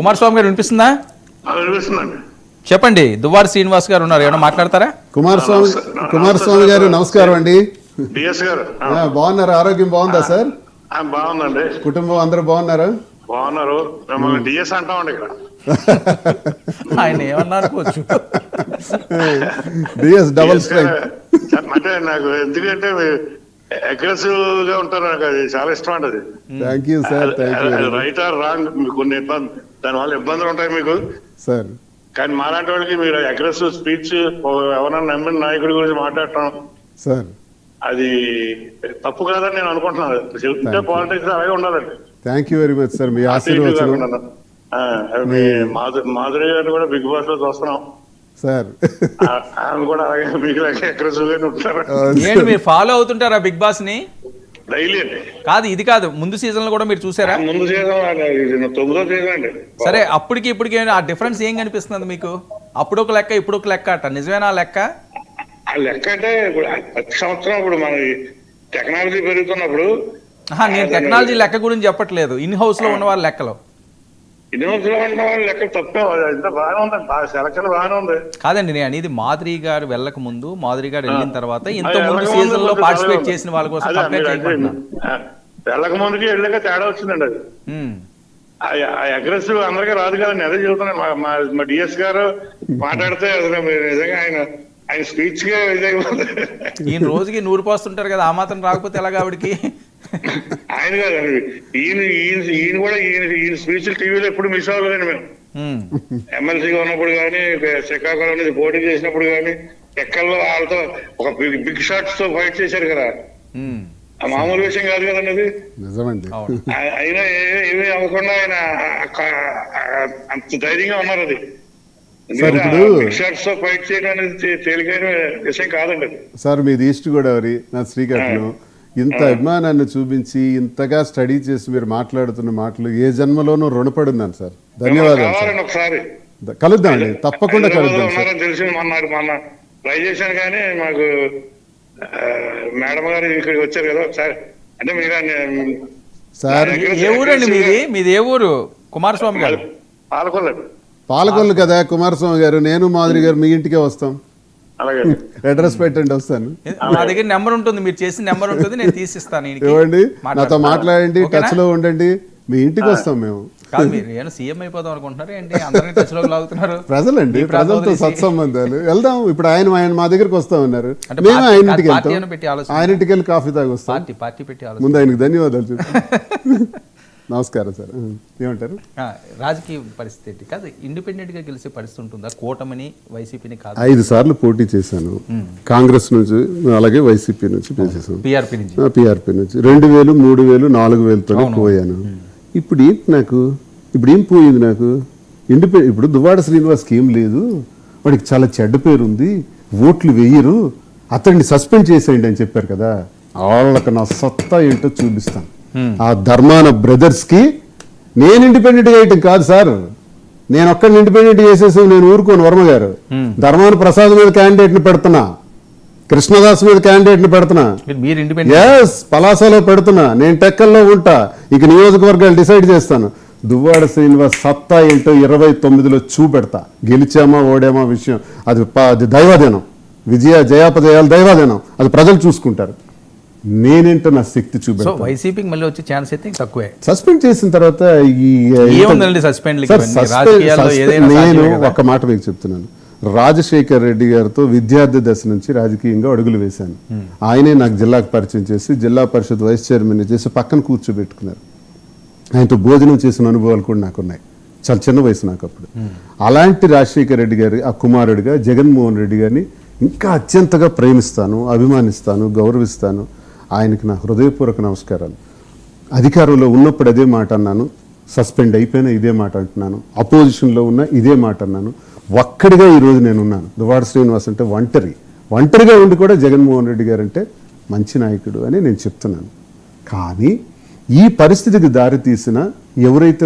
కుమారస్వామి గారు వినిపిస్తుందా? వినిపిస్తుందండి. చెప్పండి. దువ్వాడ శ్రీనివాస్ గారు ఉన్నారు, ఏమైనా మాట్లాడతారా? కుమారస్వామి గారు నమస్కారం అండి. డిఎస్ గారు బాగున్నారా? ఆరోగ్యం బాగుందా సార్? బాగుందండి. కుటుంబం అందరూ బాగున్నారా? బాగున్నారు. మిమ్మల్ని డిఎస్ అంటామండి ఇక్కడ. ఆయన ఏమన్నా అనుకోవచ్చు. డిఎస్ డబుల్ స్ట్రైక్ అంటే నాకు ఎందుకంటే అగ్రెసివ్ గా ఉంటారు, నాకు అది చాలా ఇష్టం అండి. అది thank you sir. Right are wrong కొన్ని దానివల్ల ఇబ్బందులు ఉంటాయి మీకు సార్, కానీ మాలాంటి వాళ్ళకి మీరు అగ్రెసివ్ స్పీచ్ ఎవరన్నా నమ్మిన నాయకుడి గురించి మాట్లాడటం సార్ అది తప్పు కాదని నేను అనుకుంటున్నాను. చెప్తే పాలిటిక్స్ అలాగే ఉండాలండి. Thank you very much sir, మీ ఆశీర్వచనం. మాధురి గారిని కూడా బిగ్ బాస్ లో చూస్తున్నాం సార్. ఆమె కూడా అలాగే మీకు అగ్రెసివ్ గానే ఉంటారు. ఏంటి మీరు ఫాలో అవుతుంటారా బిగ్ బాస్ ని? డైలీ అండి. కాదు, ఇది కాదు, ముందు సీజన్ లో కూడా మీరు చూసారా? ముందు సీజన్ 9వ సీజన్ అండి. సరే, అప్పటికి ఇప్పటికి ఆ డిఫరెన్స్ ఏం కనిపిస్తుంది మీకు? అప్పుడు ఒక లెక్క, ఇప్పుడు ఒక లెక్క అట, నిజమేనా ఆ లెక్క? ఆ లెక్క అంటే ఇప్పుడు ప్రతి సంవత్సరం ఇప్పుడు మన టెక్నాలజీ పెరుగుతున్నప్పుడు. నేను టెక్నాలజీ లెక్క గురించి చెప్పట్లేదు, ఇన్ హౌస్ లో ఉన్న వాళ్ళ లెక్కలో. ఇన్ హౌస్ లో ఉన్న వాళ్ళ లెక్క తప్పే, ఇంత బాగానే ఉంది, సెలక్షన్ బాగానే ఉంది. కాదండి, నేను అనేది మాధురి గారు వెళ్ళక ముందు, మాధురి గారు వెళ్ళిన తర్వాత ఇంత ముందు సీజన్ లో పార్టిసిపేట్ చేసిన వాళ్ళ కోసం వెళ్ళక ముందుకి వెళ్ళాక తేడా వచ్చిందండి. అది అగ్రెసివ్ అందరికీ రాదు కదండి. అదే చెబుతున్నాను. మా డిఎస్ గారు మాట్లాడితే అసలు నిజంగా ఆయన స్పీచ్ గా ఈయన రోజుకి 100 పోస్తుంటారు కదా, ఆ మాత్రం రాకపోతే ఎలాగ ఆవిడకి? ఆయన కాదండి, ఈయన కూడా ఈయన స్పీచ్ టీవీలో ఎప్పుడు మిస్ అవ్వలేదండి. మేము ఎమ్మెల్సీగా ఉన్నప్పుడు కానీ, శ్రీకాకుళం నుంచి పోటీ చేసినప్పుడు కానీ, ఎక్కల్లో వాళ్ళతో ఒక బిగ్ షాట్స్ తో ఫైట్ చేశారు కదా. మామూలు విషయం కాదు కదండి అది. నిజమండి. అయినా ఏమీ అవ్వకుండా ఆయన అంత ధైర్యంగా ఉన్నారు. అది ఫైట్ చేయడం అనేది తేలికైన విషయం కాదండి. సార్, మీది ఈస్ట్ గోదావరి, నా శ్రీకాకుళం. ఇంత అభిమానాన్ని చూపించి ఇంతగా స్టడీ చేసి మీరు మాట్లాడుతున్న మాటలు ఏ జన్మలోనూ రుణపడున్నాను సార్. ధన్యవాదాలు. ఒకసారి కలుద్దాం అండి, తప్పకుండా కలుద్దాం. తెలిసి మొన్న ట్రై చేశాను కానీ మాకు మేడం గారు ఇక్కడికి వచ్చారు కదా ఒకసారి. అంటే మీరు సార్, ఏ ఊరండి మీది? మీది ఏ ఊరు? కుమారస్వామి గారు పాలకొల్లు కదా కుమారస్వామి గారు. నేను మాధురి గారు మీ ఇంటికే వస్తాం. అడ్రస్ పెట్టండి, వస్తాను. మా దగ్గర నెంబర్ ఉంటుంది, మీరు చేసిన నెంబర్ ఉంటుంది, నేను తీసిస్తాను. ఇవ్వండి, నాతో మాట్లాడండి, టచ్ లో ఉండండి, మీ ఇంటికి వస్తాం మేము. కాదు, మీరు ఏమైనా సీఎం అయిపోదాం అనుకుంటున్నారు ఏంటి? అందరినీ టచ్ లోకి లాగుతున్నారు. ప్రజలండి, ప్రజలతో సత్సంబంధాలు. వెళ్దాం. ఇప్పుడు ఆయన మా దగ్గరికి వస్తా ఉన్నారు, మేము ఆయన ఇంటికి వెళ్తాం. ఆయన ఇంటికి వెళ్ళి కాఫీ తాగి వస్తాం. పార్టీ పెట్టి ముందు ఆయనకు ధన్యవాదాలు చెప్పి. నమస్కారం సార్. ఏమంటారు? రాజకీయ పరిస్థితి కాదు, ఇండిపెండెంట్ గా గెలిచే పరిస్థితి ఉంటుందా? కూటమిని, వైసీపీని కాదు. 5 సార్లు పోటీ చేశాను, కాంగ్రెస్ నుంచి అలాగే వైసీపీ నుంచి చేశాను, పిఆర్పీ నుంచి 2000, 3000, 4000తో పోయాను. ఇప్పుడు ఏంటి నాకు? ఇప్పుడు ఏం పోయింది నాకు? ఇప్పుడు దువ్వాడ శ్రీనివాస్కి ఏం లేదు, వాడికి చాలా చెడ్డ పేరు ఉంది, ఓట్లు వేయరు, అతన్ని సస్పెండ్ చేసేయండి అని చెప్పారు కదా. వాళ్ళకి నా సత్తా ఏంటో చూపిస్తాను. ఆ ధర్మాన బ్రదర్స్ కి నేను ఇండిపెండెంట్ చేయటం కాదు సార్, నేను ఒక్కడిని ఇండిపెండెంట్ చేసేసి నేను ఊరుకోను. వర్మ గారు ధర్మాన ప్రసాద్ మీద క్యాండిడేట్ ని పెడుతున్నా, కృష్ణదాస్ మీద క్యాండిడేట్ ని పెడుతున్నా, పలాసలో పెడుతున్నా, నేను టెక్కల్లో ఉంటా. ఇక నియోజకవర్గాలు డిసైడ్ చేస్తాను. దువ్వాడ శ్రీనివాస్ సత్తా ఏంటో 29లో చూపెడతా. గెలిచామా ఓడామా విషయం అది దైవాధీనం. జయాపజయాలు దైవాధీనం, అది ప్రజలు చూసుకుంటారు. నేనేంటో నా శక్తి చూపెడతాను. వైసీపీకి మళ్ళీ వచ్చే ఛాన్స్ అయితే తక్కువే. సస్పెండ్ చేసిన తర్వాత నేను ఒక మాట మీకు చెప్తున్నాను. రాజశేఖర్ రెడ్డి గారితో విద్యార్థి దశ నుంచి రాజకీయంగా అడుగులు వేశాను. ఆయనే నాకు జిల్లాకు పరిచయం చేసి, జిల్లా పరిషత్ వైస్ చైర్మన్ చేసి పక్కన కూర్చోబెట్టుకున్నారు. ఆయనతో భోజనం చేసిన అనుభవాలు కూడా నాకున్నాయి. చాలా చిన్న వయసు నాకు అప్పుడు. అలాంటి రాజశేఖర్ రెడ్డి గారి ఆ కుమారుడిగా జగన్మోహన్ రెడ్డి గారిని ఇంకా అత్యంతగా ప్రేమిస్తాను, అభిమానిస్తాను, గౌరవిస్తాను. ఆయనకి నా హృదయపూర్వక నమస్కారాలు. అధికారంలో ఉన్నప్పుడు అదే మాట అన్నాను, సస్పెండ్ అయిపోయినా ఇదే మాట అంటున్నాను, అపోజిషన్లో ఉన్న ఇదే మాట అన్నాను. ఒక్కడిగా ఈరోజు నేనున్నాను. దువ్వాడ శ్రీనివాస్ అంటే ఒంటరిగా ఉండి కూడా జగన్మోహన్ రెడ్డి గారు అంటే మంచి నాయకుడు అని నేను చెప్తున్నాను. కానీ ఈ పరిస్థితికి దారి తీసిన ఎవరైతే